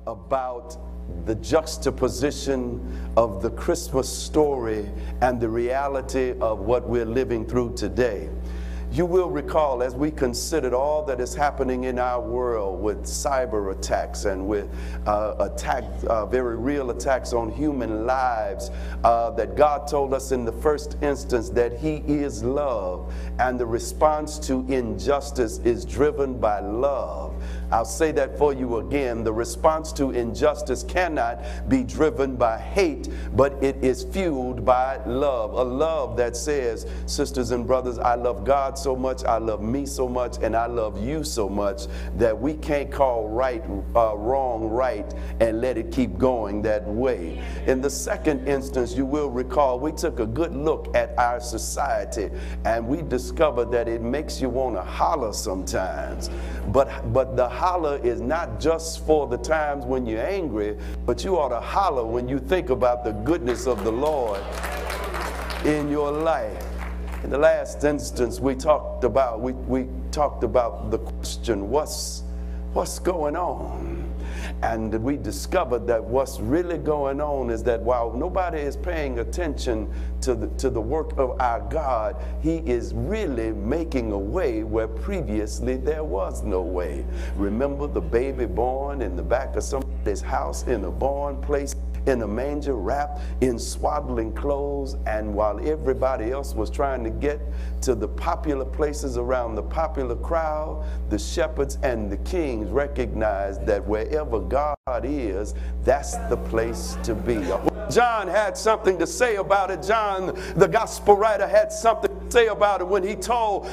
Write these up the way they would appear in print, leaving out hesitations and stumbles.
about the juxtaposition of the Christmas story and the reality of what we're living through today. You will recall, as we considered all that is happening in our world with cyber attacks and with very real attacks on human lives, that God told us in the first instance that He is love, and the response to injustice is driven by love. I'll say that for you again. The response to injustice cannot be driven by hate, but it is fueled by love. A love that says, sisters and brothers, I love God so much, I love me so much, and I love you so much that we can't call wrong right and let it keep going that way. In the second instance, you will recall, we took a good look at our society and we discovered that it makes you want to holler sometimes. But the holler is not just for the times when you're angry, but you ought to holler when you think about the goodness of the Lord in your life. In the last instance, we talked about the question, what's going on? And we discovered that what's really going on is that while nobody is paying attention to the work of our God, He is really making a way where previously there was no way. Remember the baby born in the back of somebody's house in a barn place, in a manger, wrapped in swaddling clothes, and while everybody else was trying to get to the popular places around the popular crowd, the shepherds and the kings recognized that wherever God is, that's the place to be. John had something to say about it. John, the gospel writer, had something to say about it when he told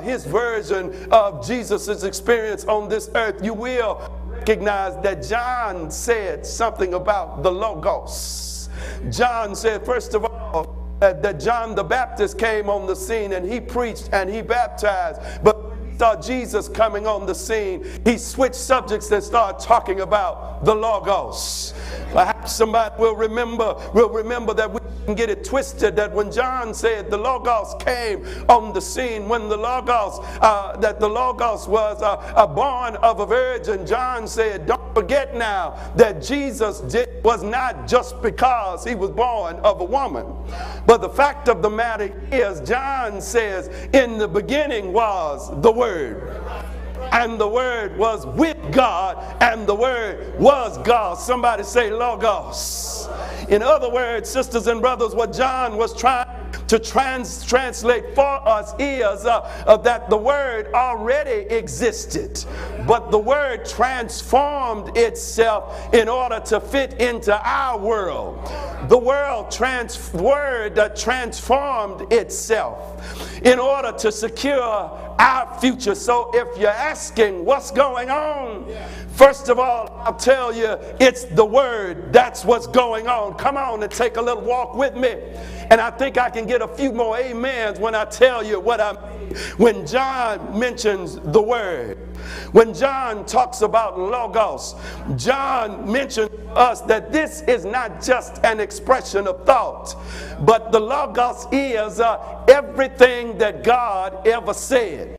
his version of Jesus' experience on this earth. You will recognize that John said something about the Logos. John said, first of all, that John the Baptist came on the scene and he preached and he baptized, but when he saw Jesus coming on the scene, he switched subjects and started talking about the Logos. Perhaps somebody will remember that we didn't get it twisted, that when John said the Logos came on the scene, when the Logos, that the Logos was born of a virgin, John said, don't forget now that Jesus was not just because He was born of a woman. But the fact of the matter is, John says, in the beginning was the Word. And the Word was with God, and the Word was God. Somebody say Logos. In other words, sisters and brothers, what John was trying to translate for us is that the Word already existed, but the Word transformed itself in order to fit into our world. The Word transformed itself in order to secure our future. So if you're asking what's going on, first of all, I'll tell you, it's the Word. That's what's going on. Come on and take a little walk with me. And I think I can get a few more amens when I tell you what I mean when John mentions the Word. When John talks about Logos, John mentions to us that this is not just an expression of thought, but the Logos is everything that God ever said.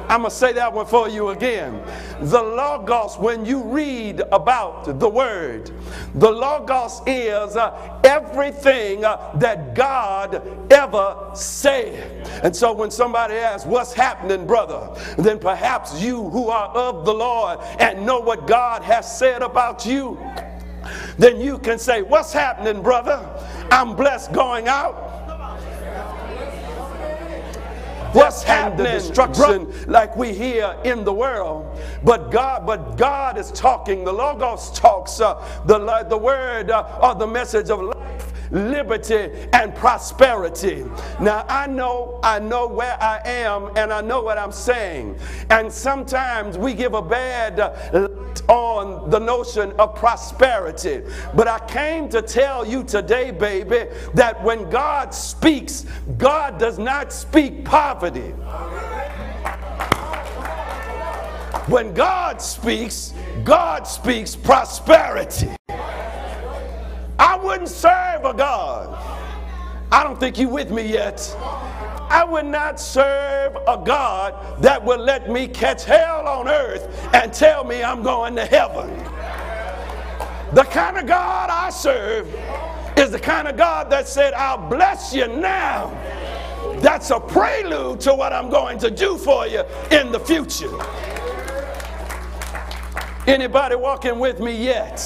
I'm going to say that one for you again. The Logos, when you read about the Word, the Logos is everything that God ever said. And so when somebody asks, what's happening, brother? Then perhaps you who are of the Lord and know what God has said about you, then you can say, what's happening, brother? I'm blessed going out. What's happening? Destruction like we hear in the world. But God is talking. The Logos talks. The Word or the message of life, liberty, and prosperity. Now I know where I am, and I know what I'm saying. And sometimes we give a bad light on the notion of prosperity. But I came to tell you today, baby, that when God speaks, God does not speak poverty. When God speaks prosperity. I wouldn't serve a God. I don't think you're with me yet. I would not serve a God that will let me catch hell on earth and tell me I'm going to heaven. The kind of God I serve is the kind of God that said, I'll bless you now. That's a prelude to what I'm going to do for you in the future. Anybody walking with me yet?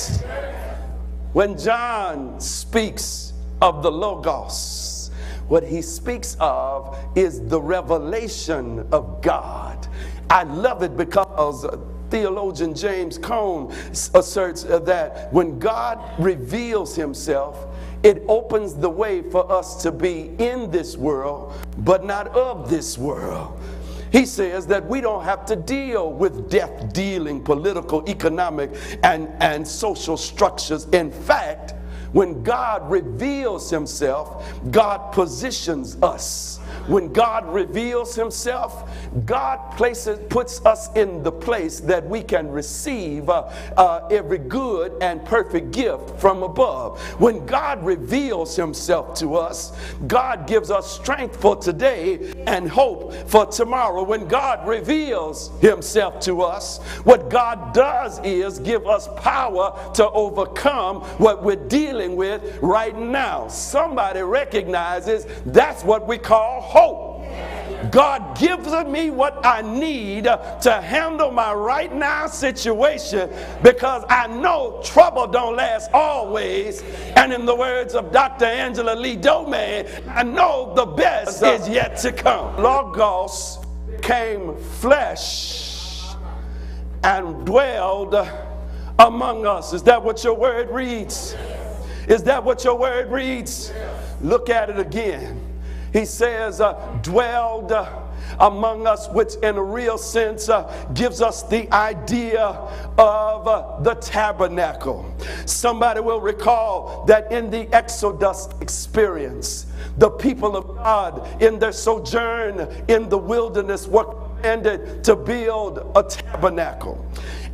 When John speaks of the Logos, what he speaks of is the revelation of God. I love it because theologian James Cone asserts that when God reveals himself, it opens the way for us to be in this world, but not of this world. He says that we don't have to deal with death-dealing political, economic, and social structures. In fact, when God reveals himself, God positions us. When God reveals himself, God puts us in the place that we can receive every good and perfect gift from above. When God reveals himself to us, God gives us strength for today and hope for tomorrow. When God reveals himself to us, what God does is give us power to overcome what we're dealing with right now. Somebody recognizes that's what we call hope. God gives me what I need to handle my right now situation, because I know trouble don't last always. And in the words of Dr. Angela Lee Domingue, I know the best is yet to come. Logos became flesh and dwelled among us. Is that what your word reads? Is that what your word reads? Look at it again. He says, dwelled among us, which in a real sense gives us the idea of the tabernacle. Somebody will recall that in the Exodus experience, the people of God in their sojourn in the wilderness were commanded to build a tabernacle.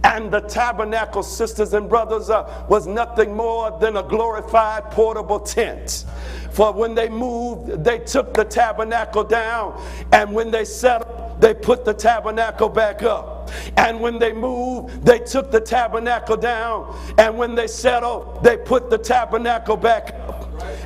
And the tabernacle, sisters and brothers, was nothing more than a glorified portable tent. For when they moved, they took the tabernacle down, and when they settled, they put the tabernacle back up. And when they moved, they took the tabernacle down, and when they settled, they put the tabernacle back up.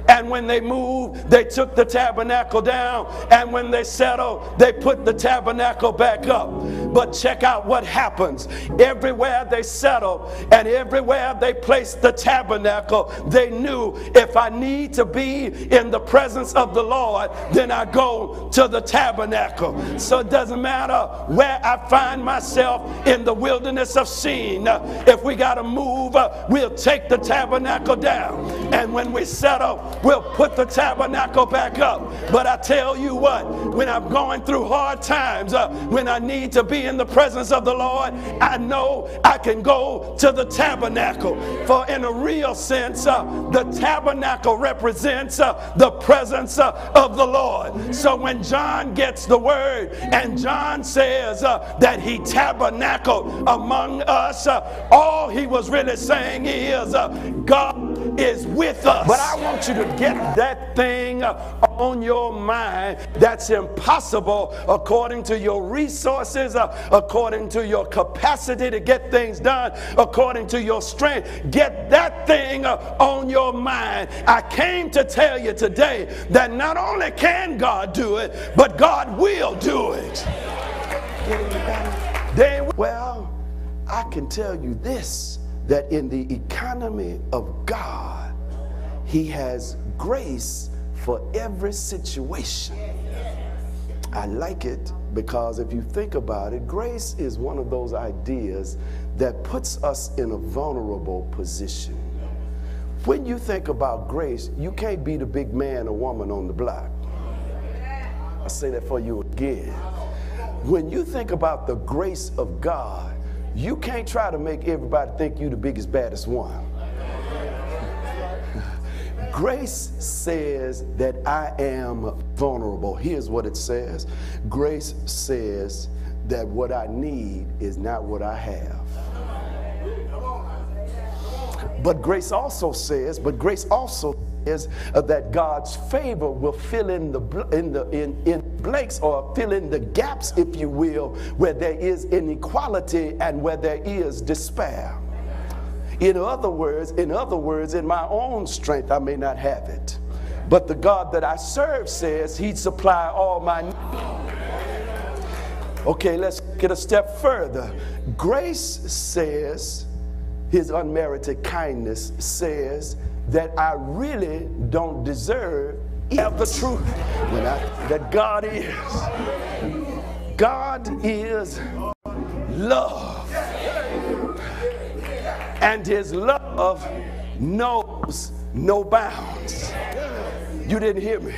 And when they moved, they took the tabernacle down, and when they settled, they put the tabernacle back up. But check out what happens. Everywhere they settled and everywhere they placed the tabernacle, they knew, if I need to be in the presence of the Lord, then I go to the tabernacle. So it doesn't matter where I find myself in the wilderness of sin. If we got to move, we'll take the tabernacle down. And when we settle, we'll put the tabernacle back up. But I tell you what, when I'm going through hard times, when I need to be in the presence of the Lord, I know I can go to the tabernacle. For in a real sense, the tabernacle represents the presence of the Lord. So when John gets the word and John says that he tabernacled among us, all he was really saying is God is with us. But I want you to get that thing on your mind that's impossible according to your resources, according to your capacity to get things done, according to your strength. Get that thing on your mind. I came to tell you today that not only can God do it, but God will do it. Well, I can tell you this, that in the economy of God, he has grace for every situation. I like it because if you think about it, grace is one of those ideas that puts us in a vulnerable position. When you think about grace, you can't be the big man or woman on the block. I'll say that for you again. When you think about the grace of God, you can't try to make everybody think you the biggest, baddest one. Grace says that I am vulnerable. Here's what it says. Grace says that what I need is not what I have. But grace also says that God's favor will fill in the blanks, or fill in the gaps, if you will, where there is inequality and where there is despair. In other words, in my own strength, I may not have it. But the God that I serve says he'd supply all my needs. Okay, let's get a step further. Grace says, his unmerited kindness says that I really don't deserve it. Have the truth that God is love. And his love knows no bounds. You didn't hear me.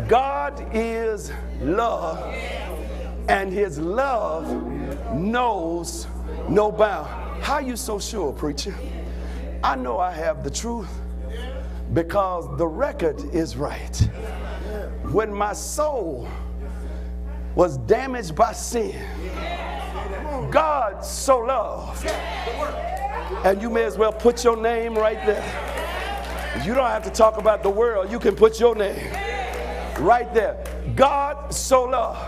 God is love, and his love knows no bound. How you so sure, preacher? I know I have the truth because the record is right. When my soul was damaged by sin, God so loved. And you may as well put your name right there. You don't have to talk about the world. You can put your name right there. God so loved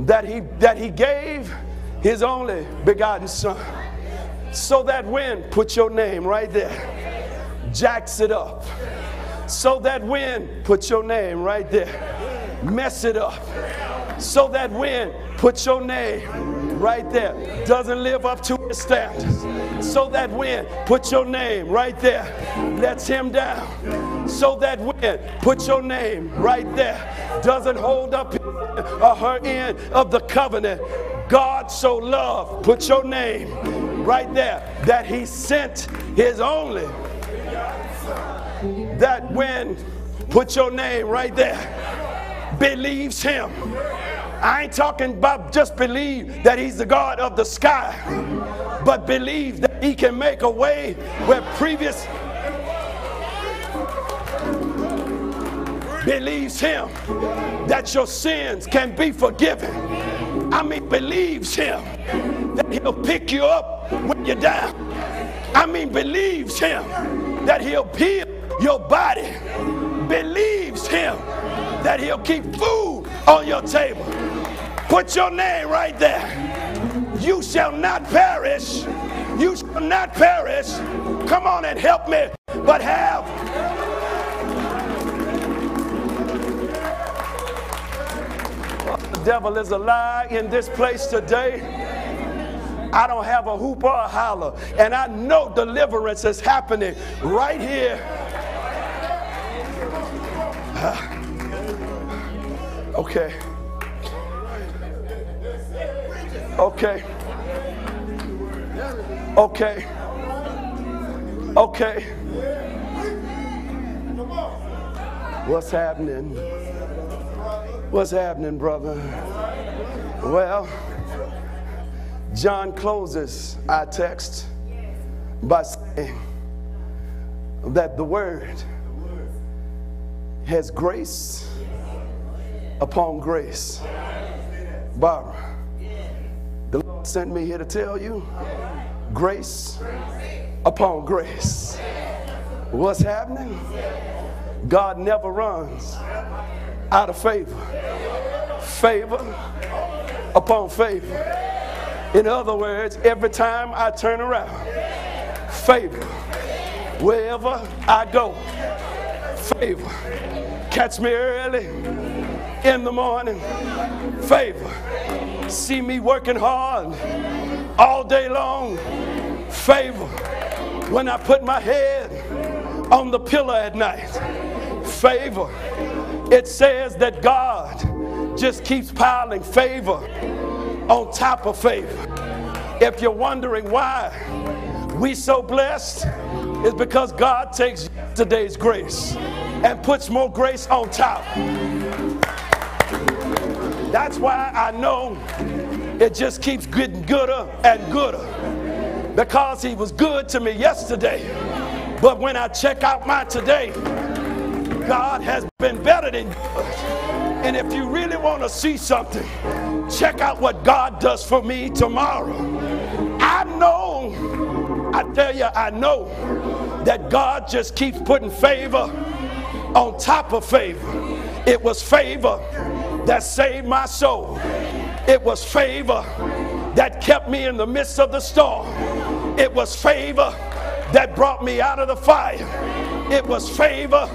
that he gave his only begotten son, so that when, put your name right there, jacks it up, so that when, put your name right there, mess it up, so that when, put your name right there, doesn't live up to his standards, so that when, put your name right there, lets him down, so that when, put your name right there, doesn't hold up or her end of the covenant. God so loved, put your name right there, that he sent his only, that when, put your name right there, believes him. I ain't talking about just believe that he's the God of the sky, but believe that he can make a way where previous, believes him that your sins can be forgiven. I mean, believes him that he'll pick you up when you're down. I mean, believes him that he'll heal your body. Believes him that he'll keep food on your table. Put your name right there. You shall not perish. You shall not perish. Come on and help me, but have. The devil is a lie in this place today. I don't have a hoop or a holler, and I know deliverance is happening right here. Okay. Okay. Okay. Okay. What's happening? What's happening, brother? Well, John closes our text by saying that the word has grace upon grace. Barbara, the Lord sent me here to tell you, grace upon grace. What's happening? God never runs out of favor. Favor upon favor. In other words, every time I turn around, favor. Wherever I go, favor. Catch me early in the morning, favor. See me working hard all day long, favor. When I put my head on the pillow at night, favor. It says that God just keeps piling favor on top of favor. If you're wondering why we so blessed, it's because God takes today's grace and puts more grace on top. That's why I know it just keeps getting gooder and gooder, because he was good to me yesterday, but when I check out my today, God has been better than good. And if you really want to see something, check out what God does for me tomorrow. I know, I tell you, I know that God just keeps putting favor on top of favor. It was favor that saved my soul. It was favor that kept me in the midst of the storm. It was favor that brought me out of the fire. It was favor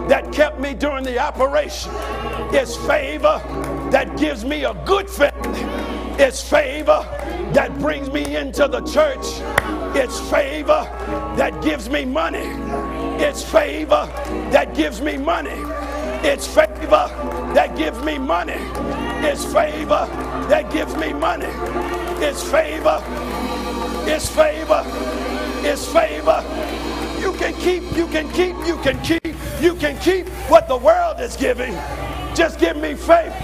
that kept me during the operation. It's favor that gives me a good family. It's favor that brings me into the church. It's favor that gives me money. It's favor that gives me money. It's favor that gives me money. It's favor that gives me money. It's favor. It's favor. It's favor. You can keep what the world is giving. Just give me favor.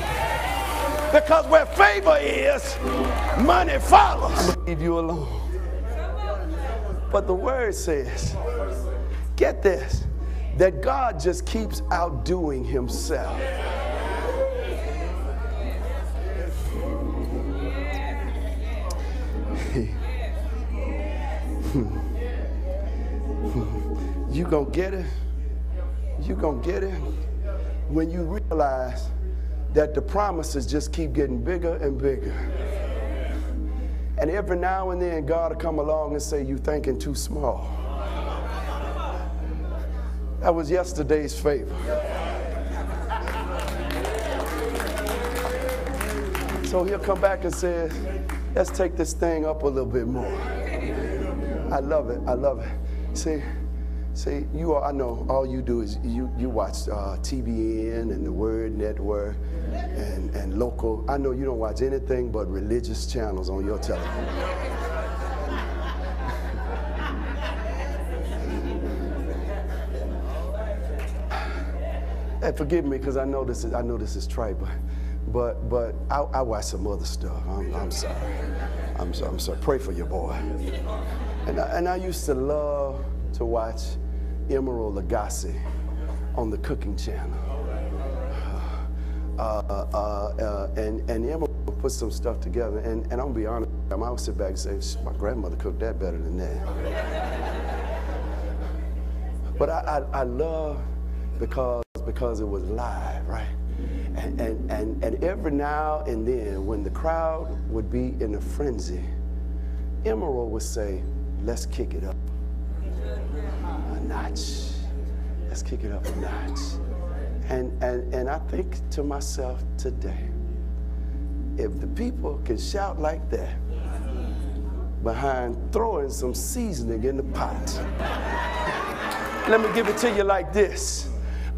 Because where favor is, money follows. I'm going to leave you alone. But the word says, get this, that God just keeps outdoing himself. You gonna get it? You gonna get it when you realize that the promises just keep getting bigger and bigger. And every now and then God will come along and say, you thinking too small. That was yesterday's favor. So he'll come back and say, let's take this thing up a little bit more. I love it. I love it. See, I know all you do is you watch TBN and the Word Network and local. I know you don't watch anything but religious channels on your television. And forgive me because I know this is trite, but I watch some other stuff. I'm sorry. I'm sorry. Pray for your boy. And I used to love to watch Errol Lagasse on the cooking channel. And Errol put some stuff together, and I'm gonna be honest, I would sit back and say, my grandmother cooked that better than that. But I love because it was live, right? And every now and then, when the crowd would be in a frenzy, Errol would say, let's kick it up a notch. Let's kick it up a notch. And I think to myself today, if the people can shout like that behind throwing some seasoning in the pot, let me give it to you like this.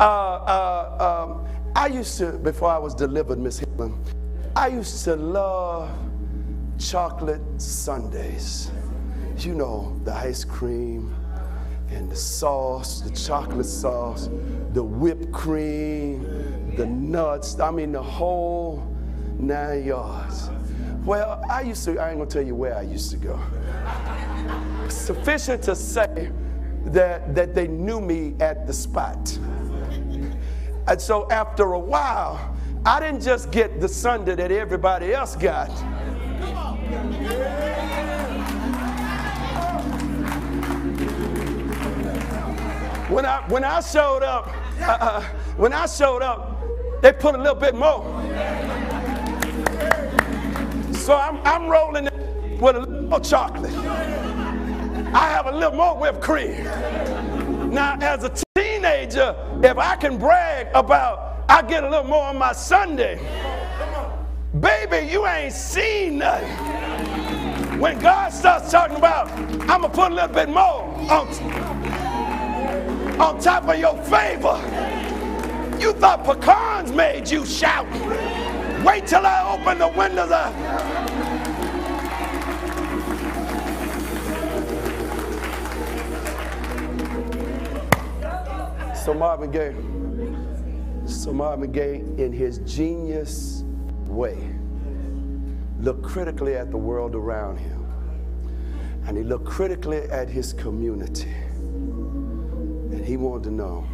I used to, before I was delivered, Miss Helen, I used to love chocolate sundaes. You know, the ice cream and the sauce, the chocolate sauce, the whipped cream, the nuts, I mean the whole 9 yards. Well, I ain't gonna tell you where I used to go. Sufficient to say that they knew me at the spot. And so after a while, I didn't just get the sundae that everybody else got. When I showed up, they put a little bit more. So I'm rolling with a little more chocolate. I have a little more whipped cream. Now, as a teenager, if I can brag about I get a little more on my sundae, baby, you ain't seen nothing. When God starts talking about, I'm gonna put a little bit more on top of your favor, you thought pecans made you shout. Wait till I open the windows up. So Marvin Gaye, in his genius way, looked critically at the world around him, and he looked critically at his community, and he wanted to know,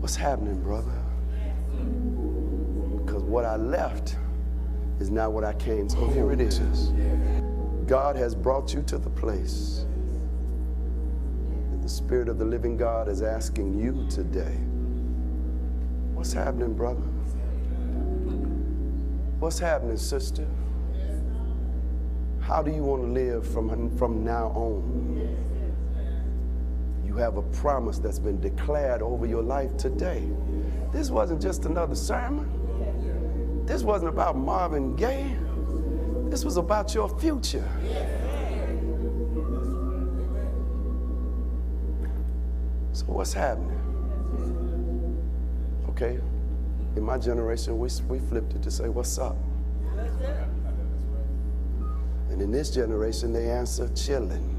what's happening, brother? Because what I left is not what I came to. So here it is. God has brought you to the place. The Spirit of the living God is asking you today, what's happening, brother? What's happening, sister? How do you want to live from now on? You have a promise that's been declared over your life today. This wasn't just another sermon. This wasn't about Marvin Gaye. This was about your future. So what's happening? Okay, in my generation, we flipped it to say, what's up? And in this generation, they answer, chilling.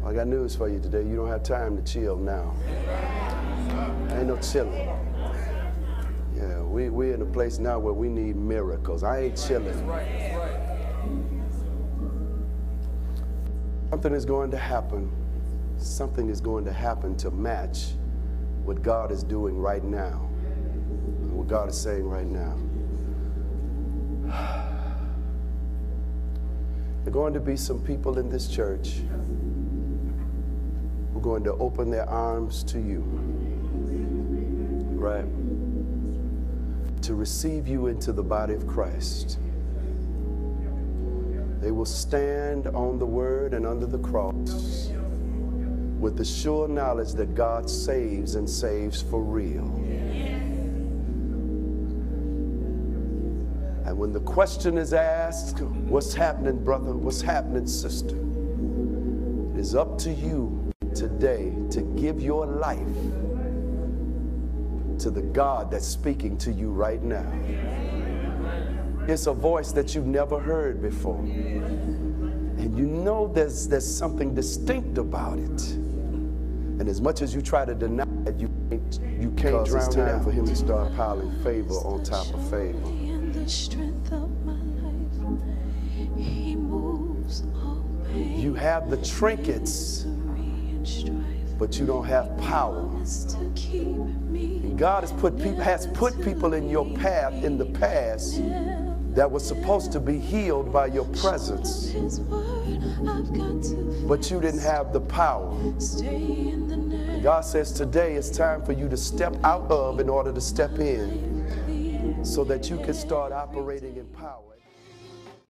I got news for you today. You don't have time to chill now. Ain't no chilling. Yeah, we're in a place now where we need miracles. I ain't chilling. Something is going to happen. Something is going to happen to match what God is doing right now, what God is saying right now. There are going to be some people in this church who are going to open their arms to you, right? To receive you into the body of Christ. They will stand on the word and under the cross with the sure knowledge that God saves and saves for real. And when the question is asked, what's happening, brother? What's happening, sister? It is up to you today to give your life to the God that's speaking to you right now. It's a voice that you've never heard before. And you know there's something distinct about it. And as much as you try to deny it, you can't drown it out. It's time for him to start piling favor on top of favor. You have the trinkets, but you don't have power. And God has put people in your path in the past that was supposed to be healed by your presence, but you didn't have the power. And God says today it's time for you to step out of in order to step in, so that you can start operating in power.